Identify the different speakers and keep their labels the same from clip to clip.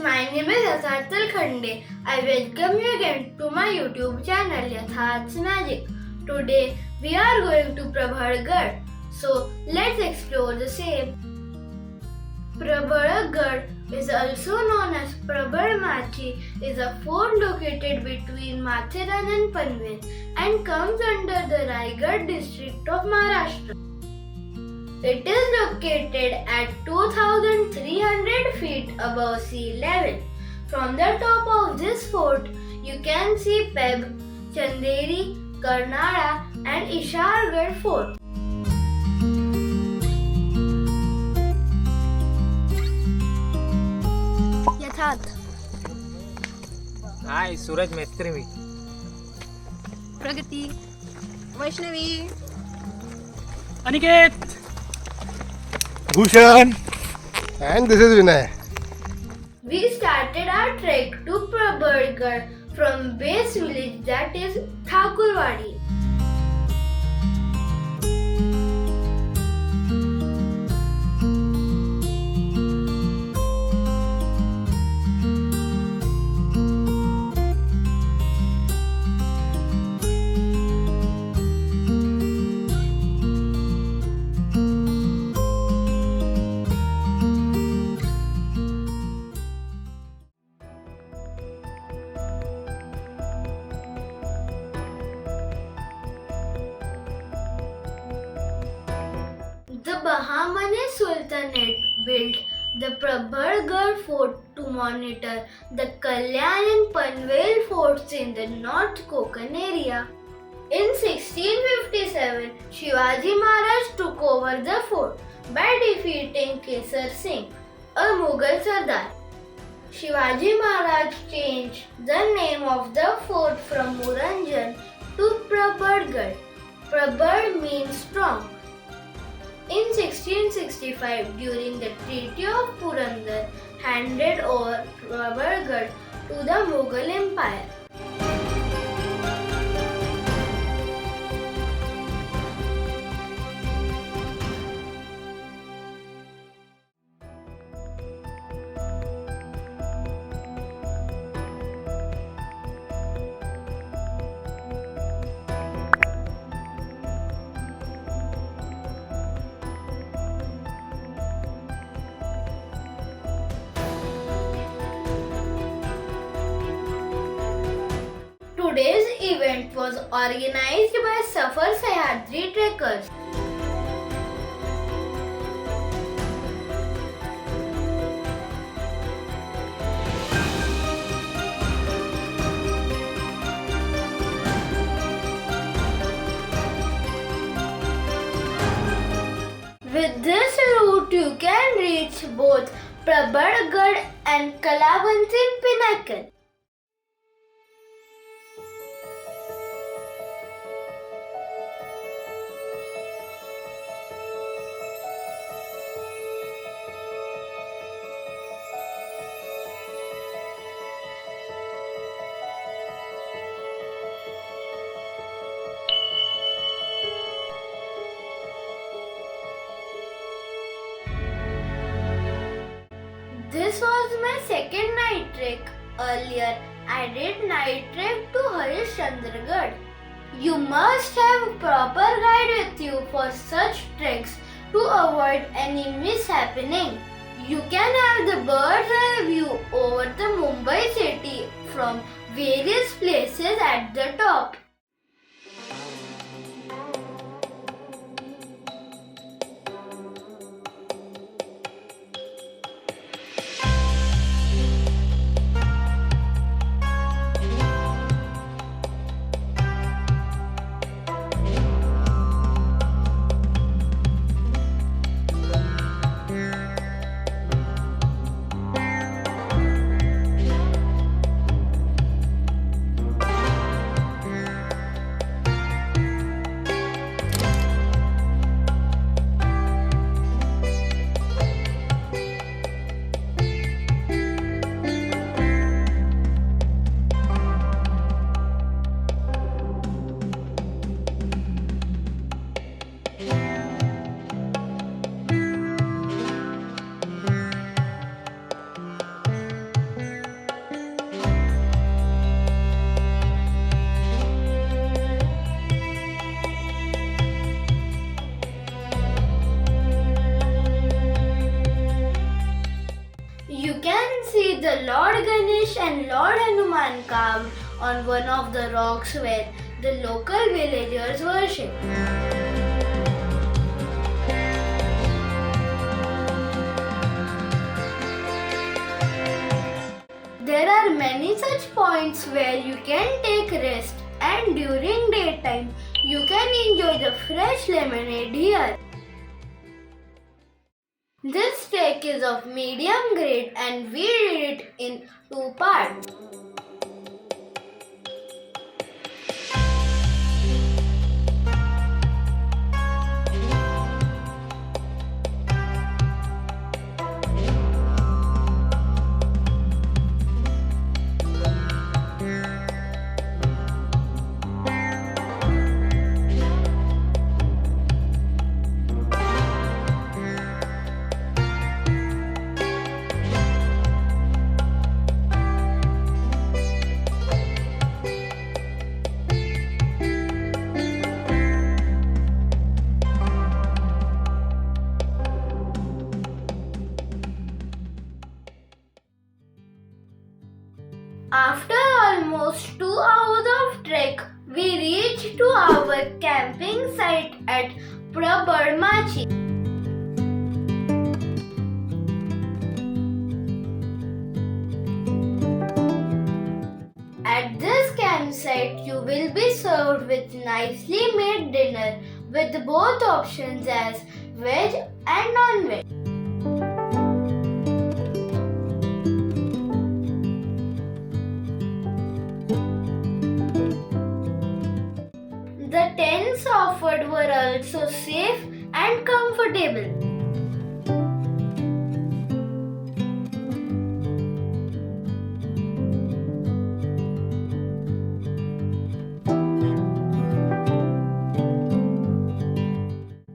Speaker 1: my name is Yatharth. I welcome you again to my YouTube channel Yatharth's Magic. Today we are going to Prabalgad. So let's explore the same. Prabalgad is also known as Prabalmachi is a fort located between Matheran and Panvel and comes under the Raigad District of Maharashtra. It is located at 2,300 feet above sea level. From the top of this fort, you can see Prabal, Chanderi, Karnala and Irshalgad Fort. Yatharth.
Speaker 2: Hi, सूरज मैत्री मी.
Speaker 3: प्रगती, Vaishnavi,
Speaker 4: Aniket,
Speaker 5: Bhushan, and this is Vinay.
Speaker 1: We started our trek to Prabalgad from base village that is Thakurwadi. The Bahmani Sultanate built the Prabalgad Fort to monitor the Kalyan and Panvel Forts in the North Konkan area. In 1657, Shivaji Maharaj took over the fort by defeating Kesar Singh, a Mughal Sardar. Shivaji Maharaj changed the name of the fort from Muranjan to Prabalgad. Prabal means strong. In 1665, during the Treaty of Purandar, handed over Prabalgad to the Mughal Empire. Today's event was organized by Safar Sahyadri Trekkers. With this route, you can reach both Prabalgad and Kalavantindurgtrek Pinnacle. This was my second night trek. Earlier, I did night trek to Harishandragarh. You must have a proper guide with you for such treks to avoid any mishappening. You can have the bird's eye view over the Mumbai city from various places at the top. sun carved on one of the rocks where the local villagers worship. There are many such points where you can take rest, and during daytime you can enjoy the fresh lemonade here. This trek is of medium grade and we did it in 2 parts. After almost 2 hours of trek, we reached to our camping site at Prabalmachi. At this campsite, you will be served with nicely made dinner with both options as veg and non-veg. The tents offered were also safe and comfortable.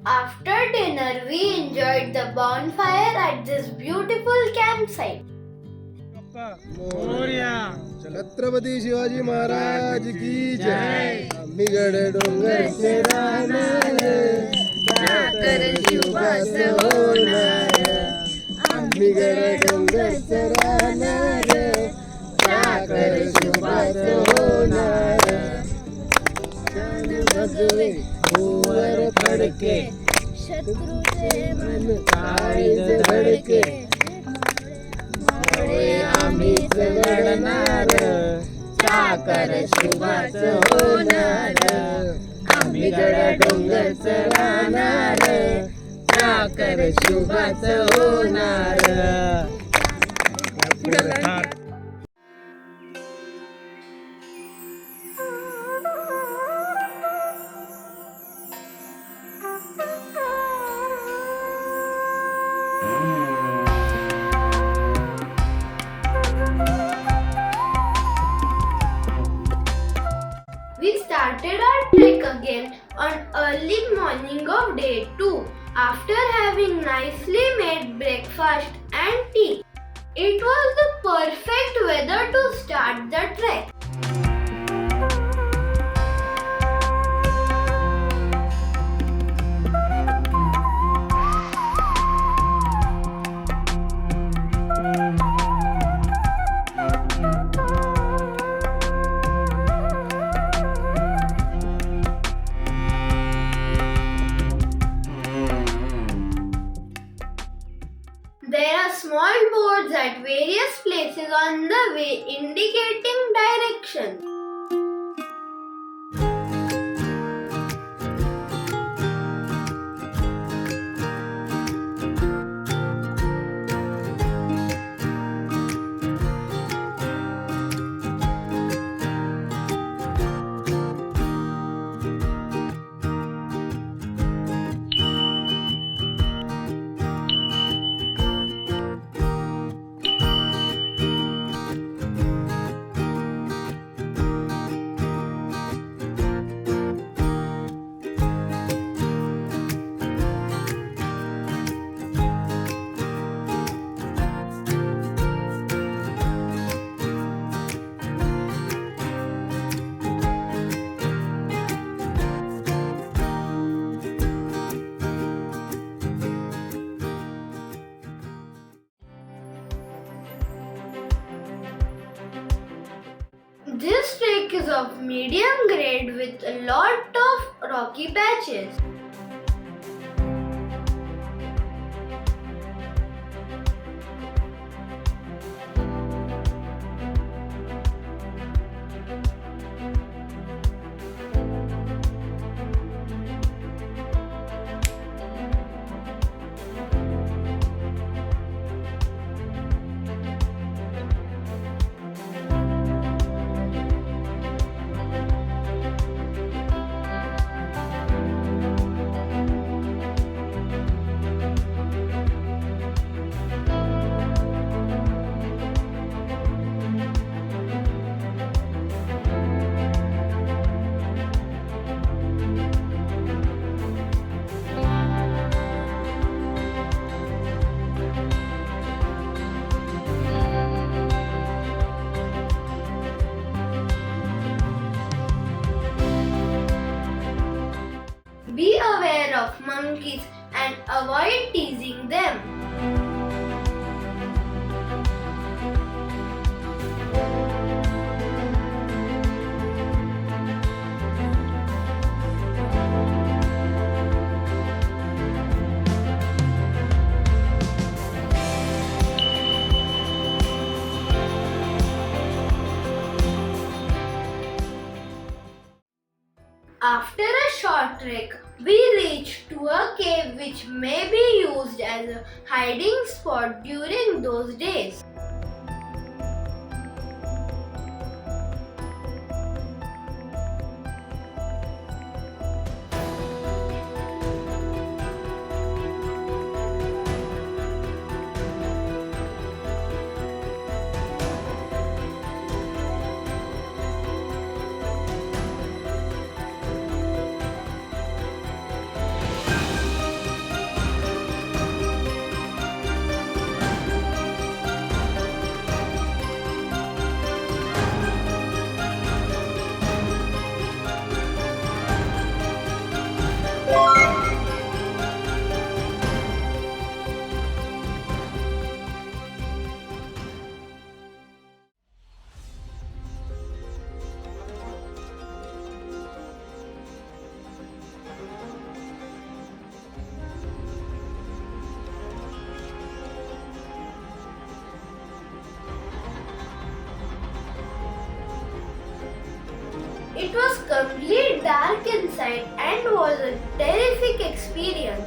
Speaker 1: After dinner, we enjoyed the bonfire at this beautiful campsite.
Speaker 5: Chhatrapati Shivaji Maharaj की जय. आम्ही गड डोंगर से राहणार, जाकर शिवबास होणार. आम्ही गड डोंगर से राहणार, जाकर शिवबास होणार. छान भगवे भुवर फडके, शत्रूचे मन काळीज धडके. आम्हीच लढणार, साकर शिवाच होणार. आम्ही गड डोंगरच राहणार, साकर शिवाच होणार.
Speaker 1: We started our trek again on early morning of day 2 after having nicely made breakfast and tea. It was the perfect weather to start the trek. There are small boards at various places on the way indicating direction. This trek is of medium grade with a lot of rocky patches. Be aware of monkeys and avoid teasing them. After a short trek, we reach to a cave which may be used as a hiding spot during those days. It was completely dark inside and was a terrific experience.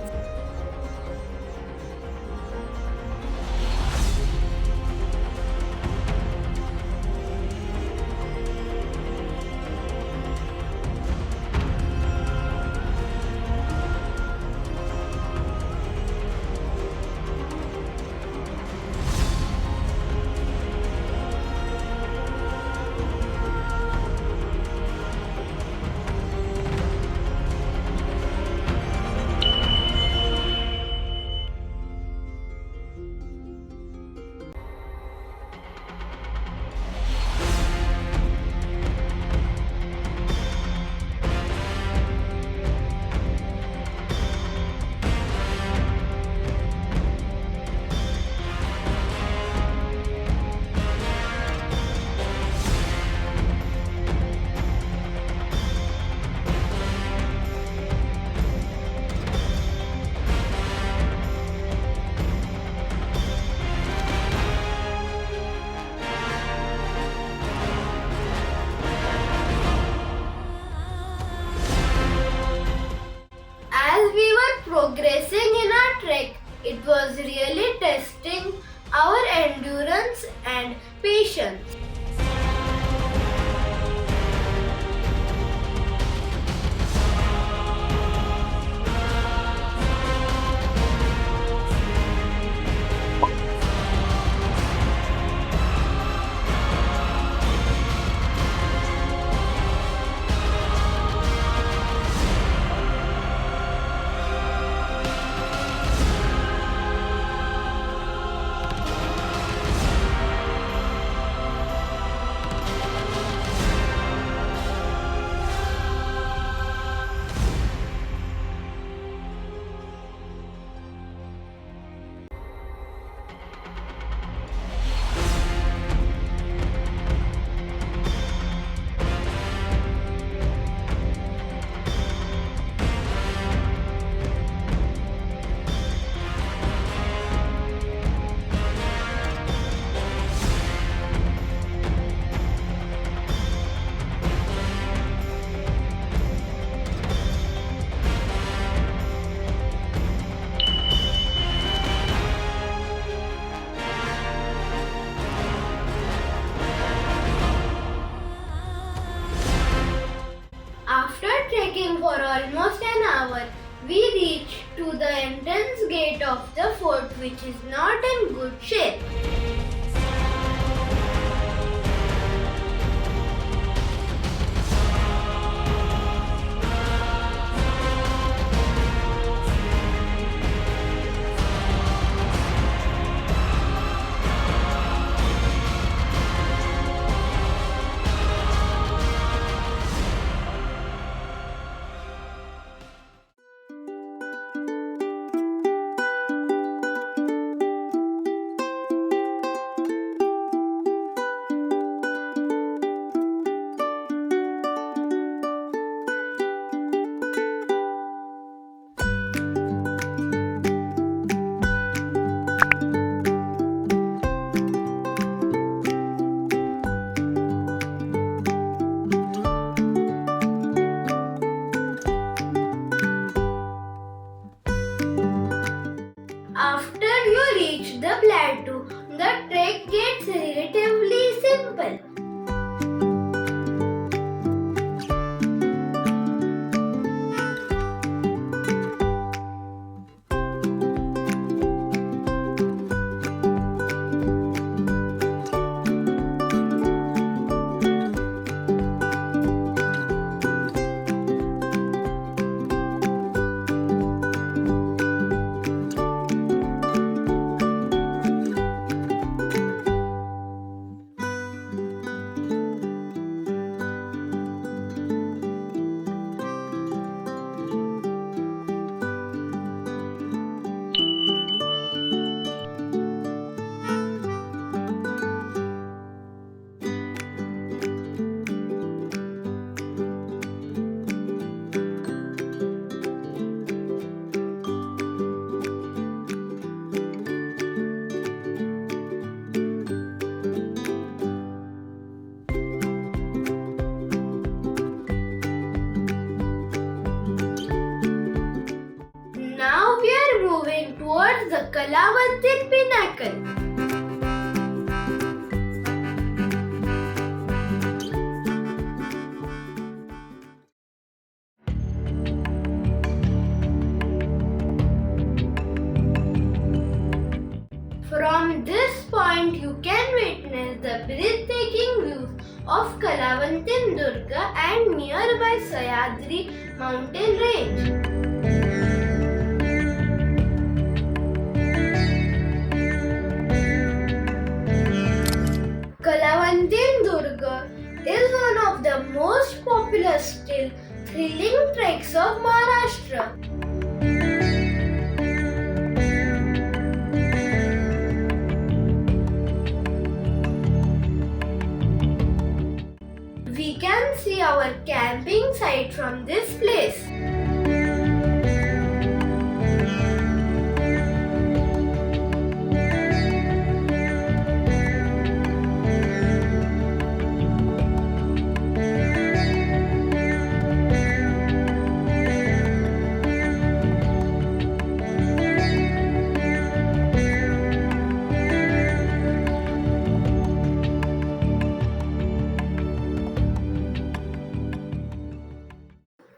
Speaker 1: trekking for almost an hour, we reach to the entrance gate of the fort, which is not in good shape. After you reach the plateau, the trek gets relatively simple. Now we are moving towards the Kalavantin Pinnacle. From this point, you can witness the breathtaking views of Kalavantindurga and nearby Sahyadri mountain range. Kalavantindurga is one of the most popular still thrilling treks of Maharashtra. We can see our camping site from this place.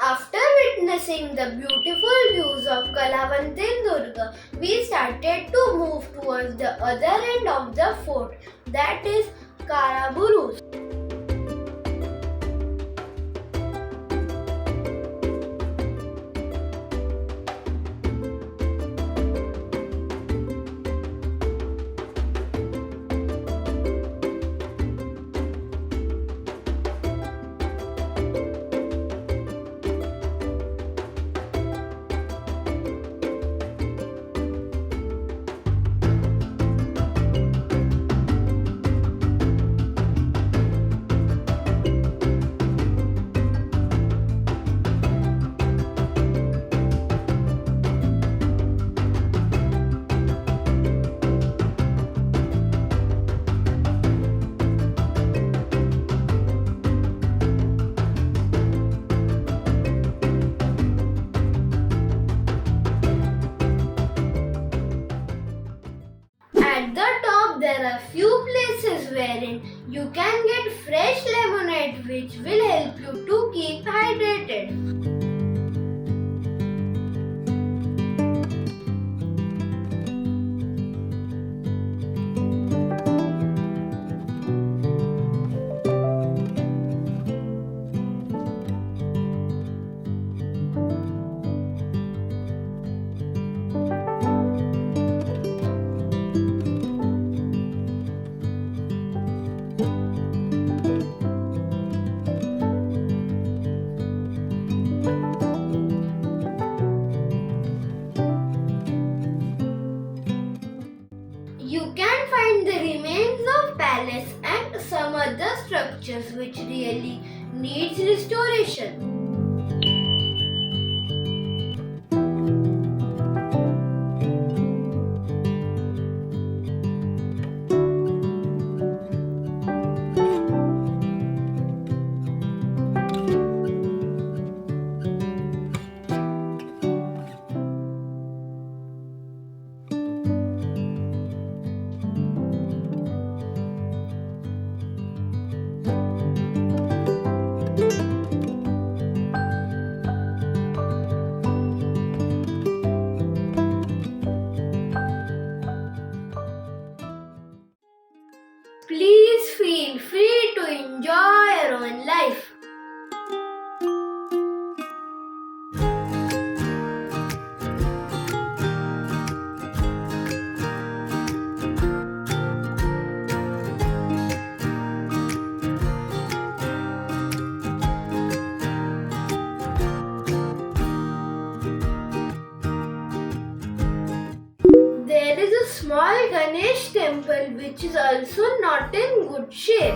Speaker 1: After witnessing the beautiful views of Kalavantindurga, we started to move towards the other end of the fort, that is Karaburus. At the top there are few places wherein you can get fresh lemonade which will help you to keep hydrated. structures which really needs restoration. Please feel free to enjoy your own life. There is a small Ganesh temple which is also not in good shape.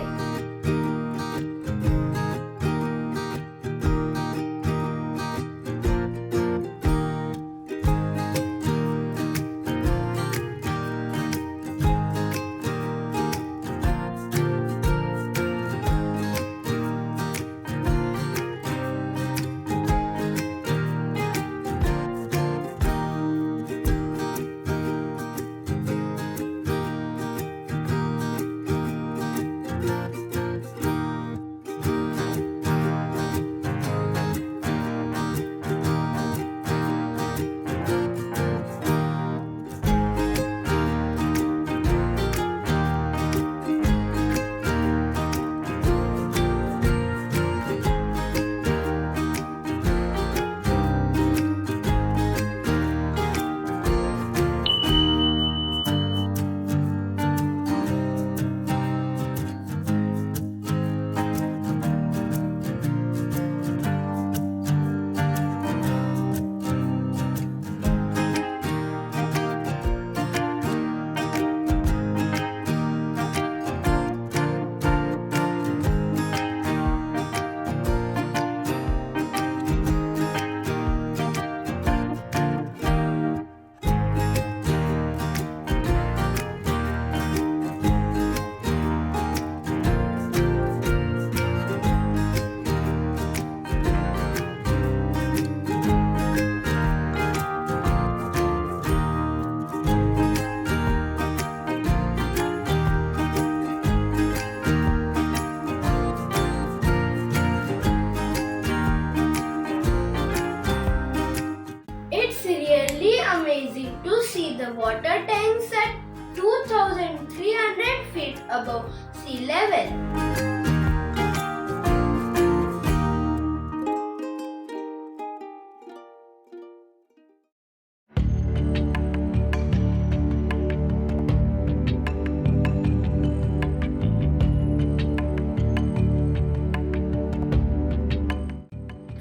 Speaker 1: Amazing to see the water tanks at 2,300 feet above sea level.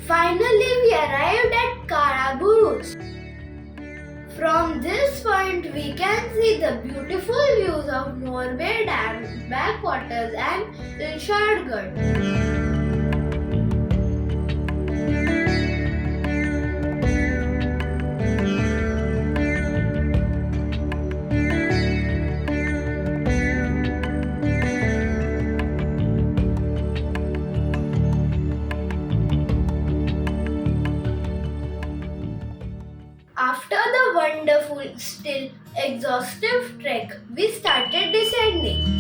Speaker 1: Finally, we arrived at Karaburus. From this point, we can see the beautiful views of Norway Dam, backwaters and Irshalgad. After the wonderful, still exhaustive trek, we started descending.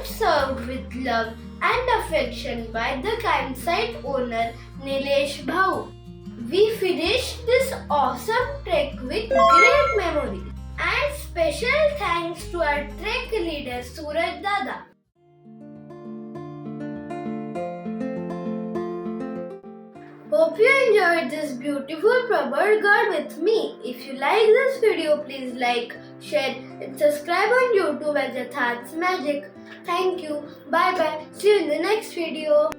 Speaker 1: Served with love and affection by the campsite owner Nilesh Bhau. We finished this awesome trek with great memories. And special thanks to our trek leader Suraj Dada. Hope you enjoyed this beautiful Prabalgad with me. If you like this video, please like, share and subscribe on YouTube at Yatharth's Magic. Thank you. Bye bye. See you in the next video.